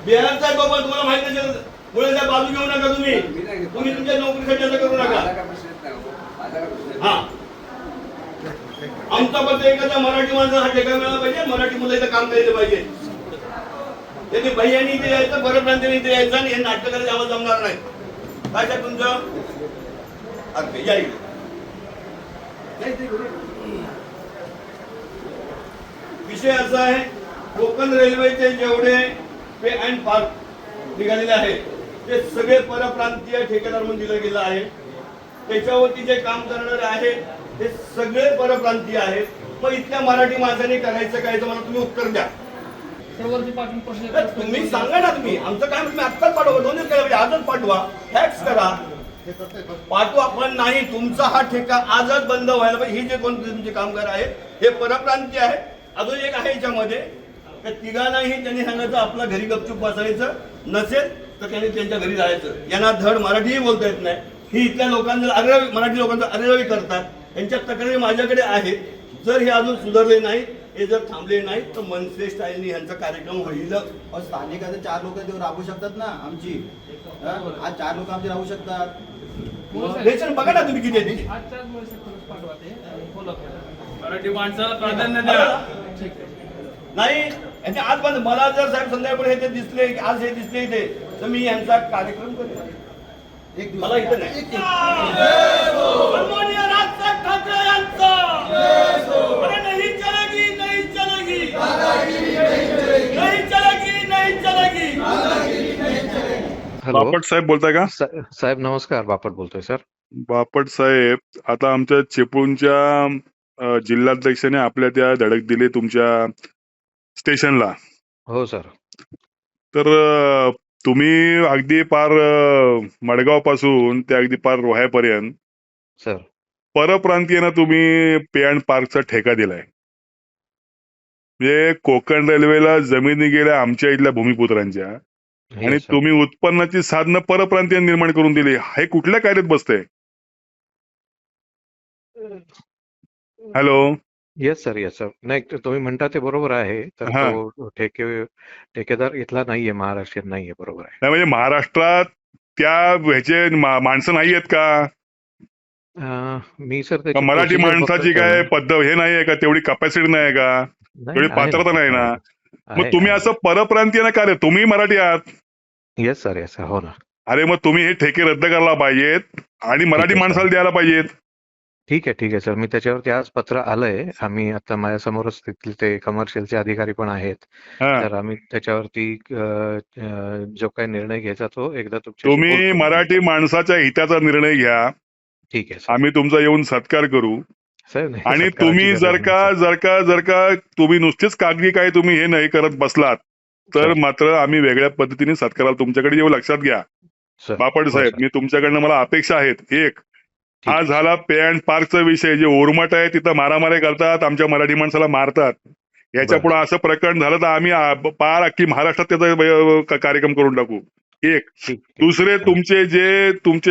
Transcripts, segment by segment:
बिहार साहेब बाबा तुम्हाला माहिती नसेल मुळे साहेब बाजू घेऊ नका तुम्ही तुमच्या नोकरीसाठी असं करू नका. हा आमचा फक्त एखादा मराठी माणसाला हा ठेका मिळाला पाहिजे. मराठी मुलं इथं काम करायला पाहिजे. त्यांनी भैयानी इथे यायचं परप्रांतीने इथे यायचं आणि हे नाटक करायला आम्हाला जमणार नाही. काय साहेब तुमचं या इकडे. विषय असा आहे कोकण रेल्वेचे जेवढे पे अँड पार्क निघालेले आहेत ते सगळे परप्रांतीय ठेकेदार म्हणून दिलं गेलं आहे. त्याच्यावरती जे काम करणारे आहेत ते सगळे परप्रांतीय आहेत. मग इथल्या मराठी माणसाने करायचं काय तर मला तुम्ही उत्तर द्या. तुम्ही सांगा ना. तुम्ही आमचं काय तुम्ही आत्ताच पाठवा. 2 दिवस केलं आजच पाठवा. फॅक्स करा पाठवा. पण नाही तुमचा हा ठेका आजच बंद व्हायला पाहिजे. हे जे कोण तुमचे कामगार आहेत हे परप्रांतीय आहेत. अजून एक आहे याच्यामध्ये त्या तिघांनाही त्यांनी सांगायचं आपला घरी गपचूप बसायचं नसेल तर त्यांनी त्यांच्या घरी जायचं. यांना धड मराठीही बोलता येत नाही. ही इथल्या लोकांना मराठी लोकांचा अरेरावी करतात. यांच्या तक्रारी माझ्याकडे आहेत. जर हे अजून सुधारले नाही हे जर थांबले नाही तर मनसे स्टाईलनी यांचा कार्यक्रम होईल. स्थानिक आता 4 लोक ते राबू शकतात ना आमची. आज 4 लोक आमचे राहू शकतात. बघा ना तुम्ही किती आहे. मराठी माणसाला प्राधान्य द्या. नाही यांचे आज पण मला जर साहेब संध्याकाळी हे दिसले आज हे दिसले इथे तर मी यांचा कार्यक्रम करेन. मला इथं नाही. बापट साहेब बोलताय का? साहेब नमस्कार. बापट बोलतोय सर. बापट साहेब आता आमच्या चिपळूणच्या जिल्हाध्यक्षाने आपल्या त्या धडक दिली तुमच्या स्टेशनला. हो सर. तर तुम्ही अगदी पार मडगाव पासून ते अगदी पार रोह्यापर्यंत सर परप्रांतीयांना तुम्ही पे अँड पार्कचा ठेका दिलाय. म्हणजे कोकण रेल्वेला जमिनी गेल्या आमच्या इथल्या भूमिपुत्रांच्या आणि तुम्ही उत्पन्नाची साधनं परप्रांतीयांनी निर्माण करून दिली. हे कुठल्या कायद्यात बसतंय? Hello. Yes sir. Yes sir. नाही तुम्ही म्हणता ते बरोबर आहे. तर तो ठेकेदार इथला नाहीये, महाराष्ट्रात नाहीये. बरोबर आहे. नाही म्हणजे महाराष्ट्रात त्या ह्याचे माणसं नाही आहेत का? मी सर मराठी माणसाची काय पद्धत हे नाही आहे का? तेवढी कपॅसिटी नाही आहे का? तेवढी पात्रता नाही ना? मग तुम्ही असं परप्रांतीय ना का रे? तुम्ही मराठी आहात. Yes sir. Yes sir. हो ना. अरे मग तुम्ही हे ठेके रद्द करायला पाहिजेत आणि मराठी माणसाला द्यायला पाहिजेत. ठीक आहे सर. मी त्याच्यावरती आज पत्र आलंय. आम्ही आता माझ्यासमोरच तिथले ते कमर्शियलचे अधिकारी पण आहेत. तर आम्ही त्याच्यावरती जो काही निर्णय घ्यायचा तो एकदा तुम्ही मराठी माणसाच्या हिताचा निर्णय घ्या. ठीक आहे. आम्ही तुमचा येऊन सत्कार करू. आणि तुम्ही जर का तुम्ही नुसतेच कागदी काय तुम्ही हे नाही करत बसलात तर मात्र आम्ही वेगळ्या पद्धतीने सत्काराला तुमच्याकडे येऊ. लक्षात घ्या बापट साहेब. मी तुमच्याकडनं मला अपेक्षा आहेत. एक हा झाला पे अँड पार्कचा विषय. जे ओरमट आहे तिथं मारामारी करतात, आमच्या मराठी माणसाला मारतात. याच्या पुढे असं प्रकरण झालं तर आम्ही पार अख्खी महाराष्ट्रात त्याचा कार्यक्रम करून टाकू. एक. दुसरे तुमचे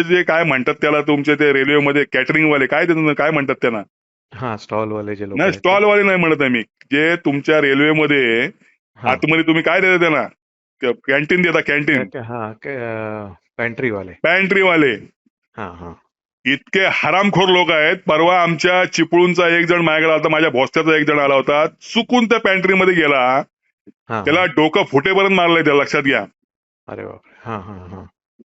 जे काय म्हणतात त्याला तुमचे ते रेल्वेमध्ये कॅटरिंग वाले काय म्हणतात त्यांना? स्टॉलवाले जे लोक. नाही स्टॉलवाले नाही म्हणत आहे मी. जे तुमच्या रेल्वेमध्ये आतमध्ये तुम्ही काय देता त्यांना? कॅन्टीन देता. कॅन्टीन. पॅन्ट्रीवाले इतके हरामखोर लोक आहेत. परवा आमच्या चिपळूणचा एक जण माझ्याकडे आला होता. माझ्या भोसत्याचा एक जण आला होता. चुकून त्या पॅन्ट्रीमध्ये गेला. त्याला डोकं फुटेपर्यंत मारलंय. त्याला लक्षात घ्या. अरे बापरे.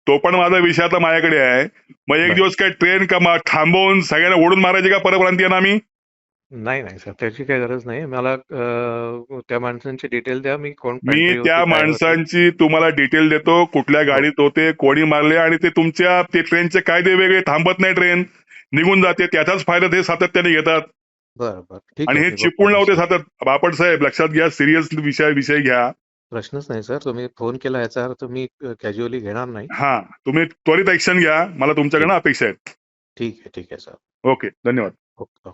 तो पण माझा विषय आता माझ्याकडे आहे. मग एक दिवस काय ट्रेन का थांबवून सगळ्यांना ओढून मारायचे का परप्रांतीयांना आम्ही? नाही सर. त्याची काही गरज नाही. मला त्या माणसांची डिटेल द्या. मी त्या माणसांची तुम्हाला डिटेल देतो. कुठल्या गाडीत होते, कोणी मारले आणि ते तुमच्या ते ट्रेनचे कायदे वेगळे. थांबत नाही ट्रेन, निघून जाते. त्याचाच फायदा ते सातत्याने घेतात. बरोबर. आणि हे चिपळूणला होते सातत. बापट साहेब लक्षात घ्या. सिरियस विषय घ्या. प्रश्नच नाही सर. तुम्ही फोन केला याचा अर्थ मी कॅज्युअली घेणार नाही. तुम्ही त्वरित ऍक्शन घ्या. मला तुमच्याकडनं अपेक्षा आहेत. ठीक आहे सर. ओके. धन्यवाद. ओके.